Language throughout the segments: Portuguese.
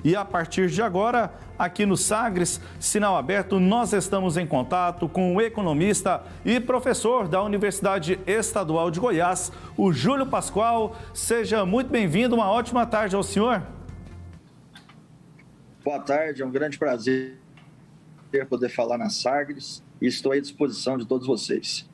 E a partir de agora, aqui no Sagres, Sinal Aberto, nós estamos em contato com o economista e professor da Universidade Estadual de Goiás, o Júlio Pascoal. Seja muito bem-vindo, uma ótima tarde ao senhor. Boa tarde, é um grande prazer poder falar na Sagres e estou à disposição de todos vocês.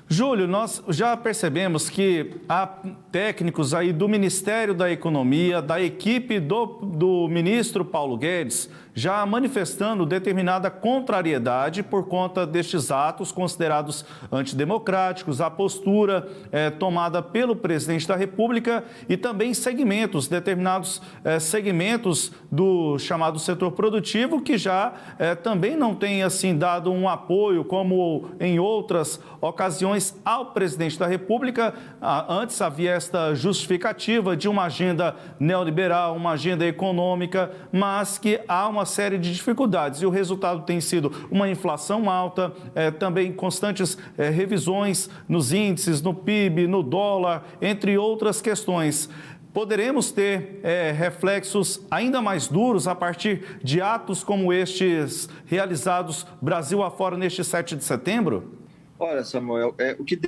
Júlio, nós já percebemos que há técnicos aí do Ministério da Economia, da equipe do ministro Paulo Guedes, já manifestando determinada contrariedade por conta destes atos considerados antidemocráticos, a postura tomada pelo presidente da República e também determinados segmentos do chamado setor produtivo que já também não tem assim dado um apoio como em outras ocasiões ao presidente da República. Antes havia esta justificativa de uma agenda neoliberal, uma agenda econômica, mas que há uma série de dificuldades e o resultado tem sido uma inflação alta, também constantes revisões nos índices, no PIB, no dólar, entre outras questões. Poderemos ter reflexos ainda mais duros a partir de atos como estes realizados Brasil afora neste 7 de setembro? Olha, Samuel, o que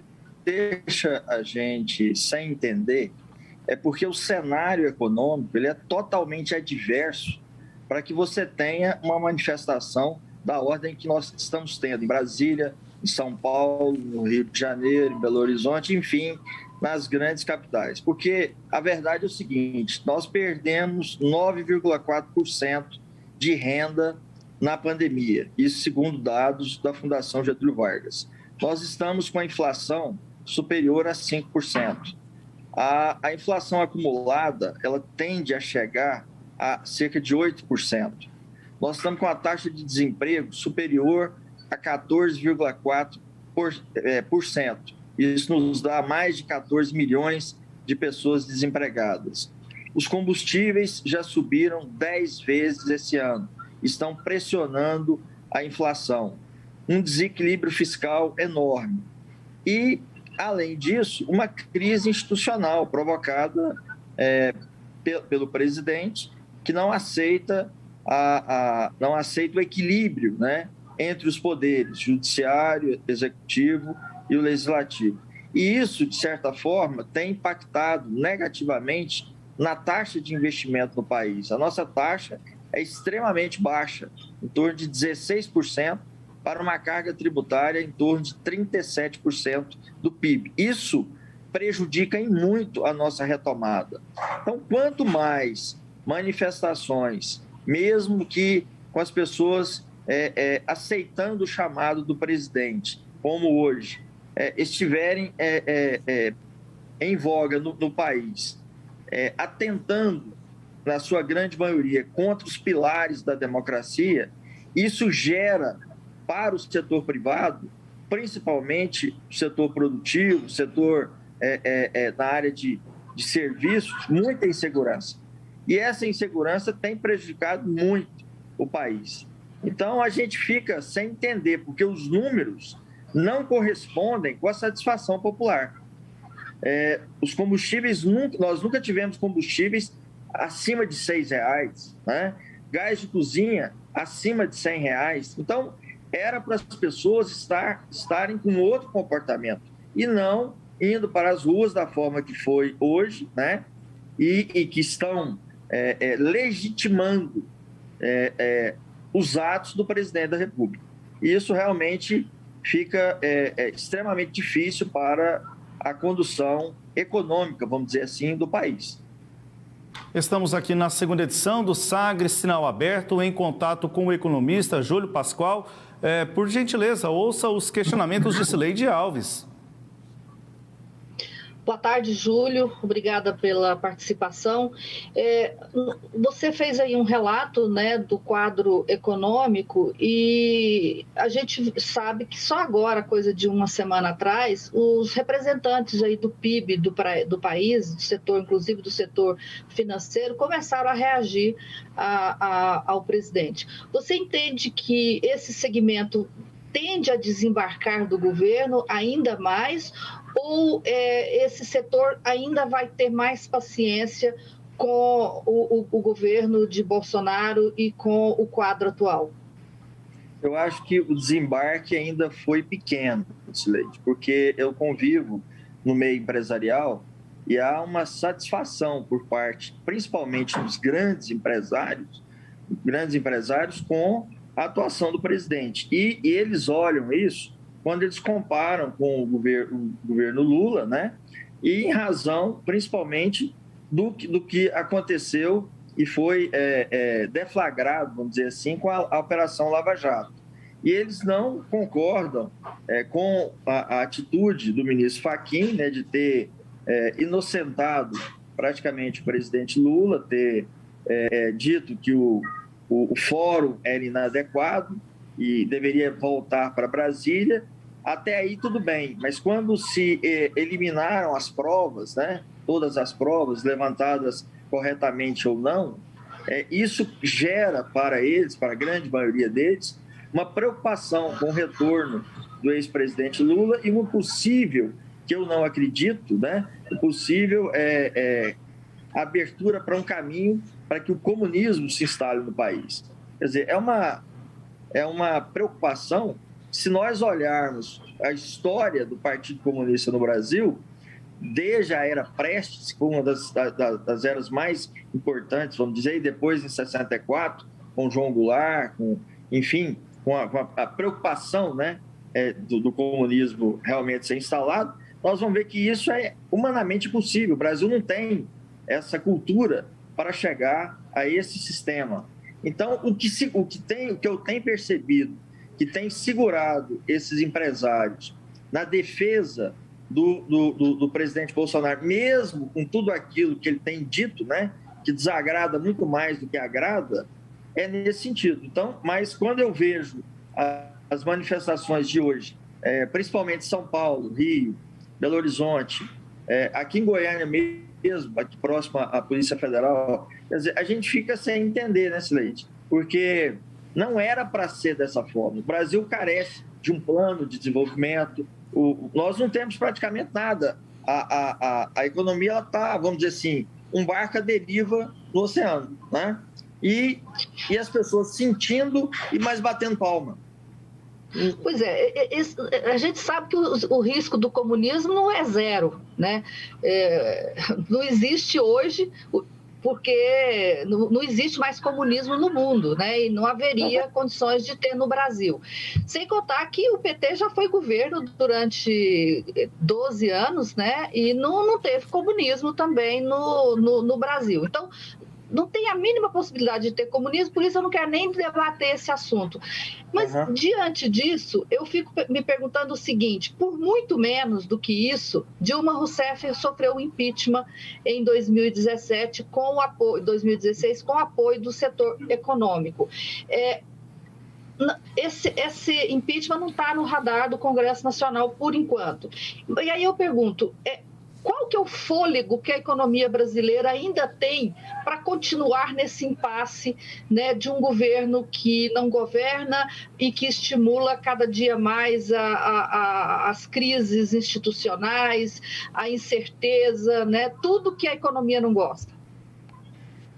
deixa a gente sem entender é porque o cenário econômico ele é totalmente adverso para que você tenha uma manifestação da ordem que nós estamos tendo em Brasília, em São Paulo, no Rio de Janeiro, em Belo Horizonte, enfim, nas grandes capitais. Porque a verdade é o seguinte, nós perdemos 9,4% de renda na pandemia, isso segundo dados da Fundação Getúlio Vargas. Nós estamos com a inflação superior a 5%. A inflação acumulada, ela tende a chegar a cerca de 8%. Nós estamos com a taxa de desemprego superior a 14,4%. Isso nos dá mais de 14 milhões de pessoas desempregadas. Os combustíveis já subiram 10 vezes esse ano, estão pressionando a inflação. Um desequilíbrio fiscal enorme. E, além disso, uma crise institucional provocada pelo presidente, que não aceita o equilíbrio, né, entre os poderes, judiciário, executivo e o legislativo. E isso, de certa forma, tem impactado negativamente na taxa de investimento no país. A nossa taxa é extremamente baixa, em torno de 16%, para uma carga tributária em torno de 37% do PIB. Isso prejudica em muito a nossa retomada. Então, quanto mais manifestações, mesmo que com as pessoas aceitando o chamado do presidente, como hoje, estiverem em voga no país, atentando, na sua grande maioria, contra os pilares da democracia, isso gera para o setor privado, principalmente o setor produtivo, o setor na área de serviços, muita insegurança. E essa insegurança tem prejudicado muito o país. Então, a gente fica sem entender, porque os números não correspondem com a satisfação popular. Os combustíveis, nós nunca tivemos combustíveis acima de R$6, né? Gás de cozinha acima de R$100. Então, era para as pessoas estarem com outro comportamento e não indo para as ruas da forma que foi hoje, né? E que estão legitimando os atos do presidente da República. E isso realmente fica extremamente difícil para a condução econômica, vamos dizer assim, do país. Estamos aqui na segunda edição do Sagres Sinal Aberto, em contato com o economista Júlio Pascoal. Por gentileza, ouça os questionamentos de Cileide Alves. Boa tarde, Júlio. Obrigada pela participação. Você fez aí um relato, né, do quadro econômico e a gente sabe que só agora, coisa de uma semana atrás, os representantes aí do PIB do país, do setor, inclusive do setor financeiro, começaram a reagir ao presidente. Você entende que esse segmento tende a desembarcar do governo ainda mais ou esse setor ainda vai ter mais paciência com o governo de Bolsonaro e com o quadro atual? Eu acho que o desembarque ainda foi pequeno, Sileide, porque eu convivo no meio empresarial e há uma satisfação por parte, principalmente dos grandes empresários com a atuação do presidente. E eles olham isso quando eles comparam com o governo Lula, né? E em razão, principalmente, do que aconteceu e foi deflagrado, vamos dizer assim, com a Operação Lava Jato. E eles não concordam com a atitude do ministro Fachin, né, de ter inocentado praticamente o presidente Lula, ter dito que o fórum era inadequado e deveria voltar para Brasília. Até aí tudo bem, mas quando se eliminaram as provas, né, todas as provas levantadas corretamente ou não, isso gera para eles, para a grande maioria deles, uma preocupação com o retorno do ex-presidente Lula e um possível, que eu não acredito, né, possível abertura para um caminho para que o comunismo se instale no país. Quer dizer, é uma preocupação. Se nós olharmos a história do Partido Comunista no Brasil, desde a era Prestes, que foi uma das eras mais importantes, vamos dizer, e depois em 64, com João Goulart, com a preocupação, né, do comunismo realmente ser instalado, nós vamos ver que isso é humanamente possível. O Brasil não tem essa cultura para chegar a esse sistema. Então, o que eu tenho percebido, que tem segurado esses empresários na defesa do presidente Bolsonaro, mesmo com tudo aquilo que ele tem dito, né, que desagrada muito mais do que agrada, é nesse sentido. Então, mas quando eu vejo as manifestações de hoje, principalmente São Paulo, Rio, Belo Horizonte, aqui em Goiânia mesmo, aqui próximo à Polícia Federal, quer dizer, a gente fica sem entender, né, Sileide? Porque não era para ser dessa forma. O Brasil carece de um plano de desenvolvimento. Nós não temos praticamente nada. A economia está, vamos dizer assim, um barco à deriva no oceano, né? E as pessoas sentindo e mais batendo palma. Pois a gente sabe que o risco do comunismo não é zero, né? Não existe hoje, porque não existe mais comunismo no mundo, né? E não haveria condições de ter no Brasil. Sem contar que o PT já foi governo durante 12 anos, né? E não teve comunismo também no Brasil. Então, não tem a mínima possibilidade de ter comunismo, por isso eu não quero nem debater esse assunto. Mas, diante disso, eu fico me perguntando o seguinte: por muito menos do que isso, Dilma Rousseff sofreu um impeachment em 2017, 2016, com apoio do setor econômico. Esse impeachment não está no radar do Congresso Nacional por enquanto. E aí eu pergunto, qual que é o fôlego que a economia brasileira ainda tem para continuar nesse impasse, né, de um governo que não governa e que estimula cada dia mais as crises institucionais, a incerteza, né, tudo que a economia não gosta?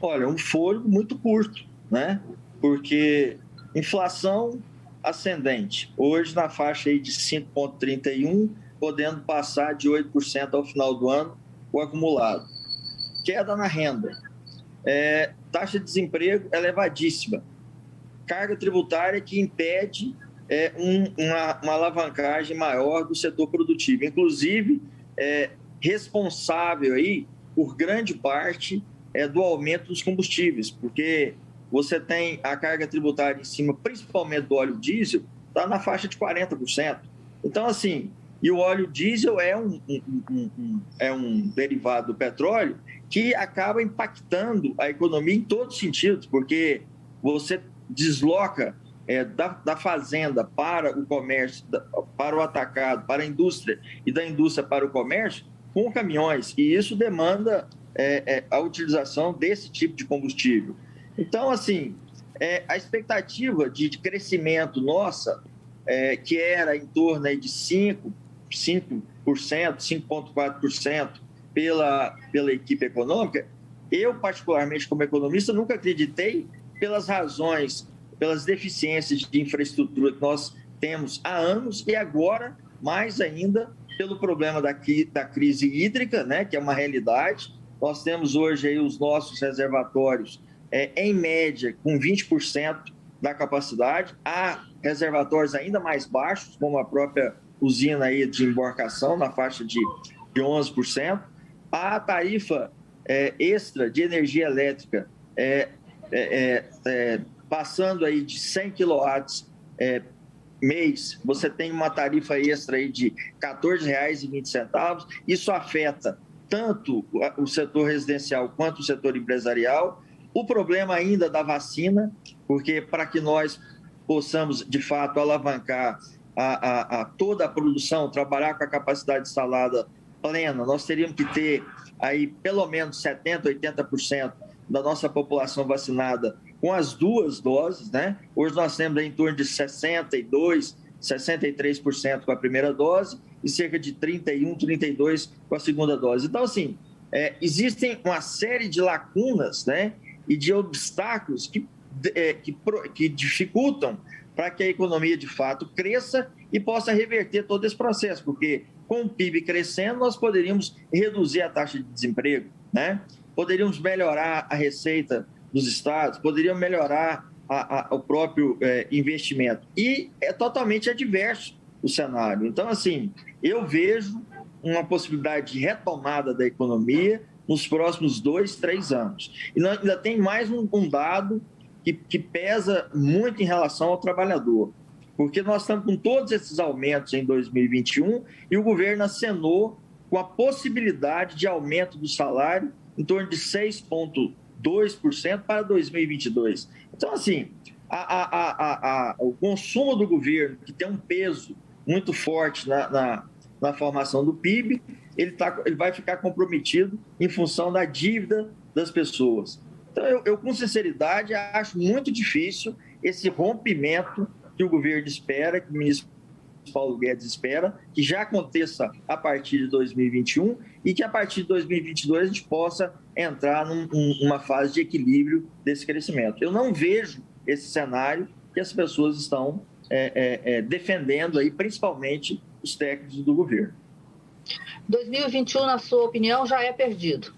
Olha, um fôlego muito curto, né? Porque inflação ascendente, hoje na faixa aí de 5,31%, podendo passar de 8% ao final do ano, o acumulado. Queda na renda. Taxa de desemprego elevadíssima. Carga tributária que impede uma alavancagem maior do setor produtivo. Inclusive, responsável aí por grande parte do aumento dos combustíveis, porque você tem a carga tributária em cima, principalmente do óleo diesel, está na faixa de 40%. Então, assim, e o óleo diesel é um derivado do petróleo que acaba impactando a economia em todos os sentidos, porque você desloca da fazenda para o comércio, para o atacado, para a indústria, e da indústria para o comércio, com caminhões, e isso demanda a utilização desse tipo de combustível. Então, assim, a expectativa de crescimento nossa, que era em torno aí de 5%, 5,4% pela equipe econômica, Eu, particularmente, como economista, nunca acreditei pelas razões, pelas deficiências de infraestrutura que nós temos há anos e agora, mais ainda, pelo problema da crise hídrica, né, que é uma realidade. Nós temos hoje aí os nossos reservatórios, em média, com 20% da capacidade. Há reservatórios ainda mais baixos, como a própria usina aí de embarcação, na faixa de 11%. A tarifa extra de energia elétrica passando aí de 100 kW mês, você tem uma tarifa extra aí de R$ 14,20. Isso afeta tanto o setor residencial quanto o setor empresarial. O problema ainda da vacina, porque para que nós possamos, de fato, alavancar toda a produção, trabalhar com a capacidade instalada plena, nós teríamos que ter aí pelo menos 70%, 80% da nossa população vacinada com as 2 doses, né? Hoje nós temos aí em torno de 62%, 63% com a primeira dose e cerca de 31%, 32% com a segunda dose. Então, assim, existem uma série de lacunas, né, e de obstáculos que dificultam para que a economia, de fato, cresça e possa reverter todo esse processo, porque com o PIB crescendo, nós poderíamos reduzir a taxa de desemprego, né? Poderíamos melhorar a receita dos estados, poderíamos melhorar o próprio investimento. E é totalmente adverso o cenário. Então, assim, eu vejo uma possibilidade de retomada da economia nos próximos 2, 3 anos. E ainda tem mais um dado que pesa muito em relação ao trabalhador, porque nós estamos com todos esses aumentos em 2021 e o governo acenou com a possibilidade de aumento do salário em torno de 6,2% para 2022. Então, assim, o consumo do governo, que tem um peso muito forte na formação do PIB, ele vai ficar comprometido em função da dívida das pessoas. Então, eu com sinceridade, acho muito difícil esse rompimento que o governo espera, que o ministro Paulo Guedes espera, que já aconteça a partir de 2021 e que a partir de 2022 a gente possa entrar numa fase de equilíbrio desse crescimento. Eu não vejo esse cenário que as pessoas estão defendendo aí, principalmente os técnicos do governo. 2021, na sua opinião, já é perdido?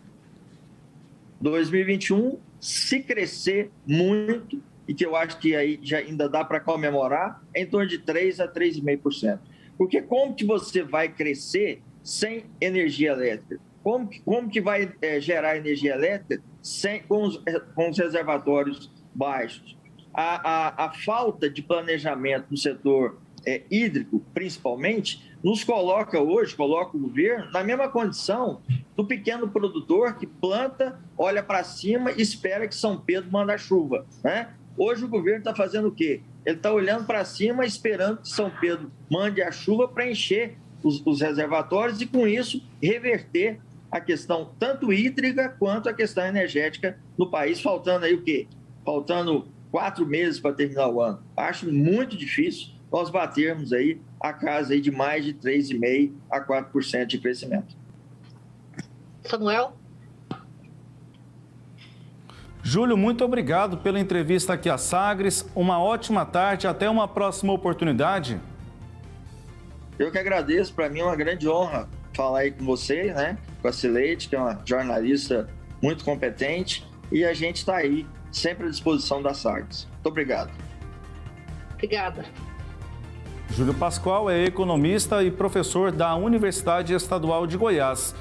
2021, se crescer muito, e que eu acho que aí já ainda dá para comemorar, é em torno de 3% a 3,5%. Porque como que você vai crescer sem energia elétrica? Como que vai gerar energia elétrica com os reservatórios baixos? A falta de planejamento no setor hídrico, principalmente, nos coloca hoje, coloca o governo na mesma condição do pequeno produtor que planta, olha para cima e espera que São Pedro manda a chuva, né? Hoje o governo está fazendo o quê? Ele está olhando para cima, esperando que São Pedro mande a chuva para encher os reservatórios e, com isso, reverter a questão tanto hídrica quanto a questão energética no país, faltando aí o quê? Faltando 4 meses para terminar o ano. Acho muito difícil nós batermos aí a casa aí de mais de 3,5% a 4% de crescimento. Samuel? Júlio, muito obrigado pela entrevista aqui à Sagres. Uma ótima tarde, até uma próxima oportunidade. Eu que agradeço, para mim é uma grande honra falar aí com você, né? Com a Cileide, que é uma jornalista muito competente, e a gente está aí, sempre à disposição da Sagres. Muito obrigado. Obrigada. Júlio Pascoal é economista e professor da Universidade Estadual de Goiás.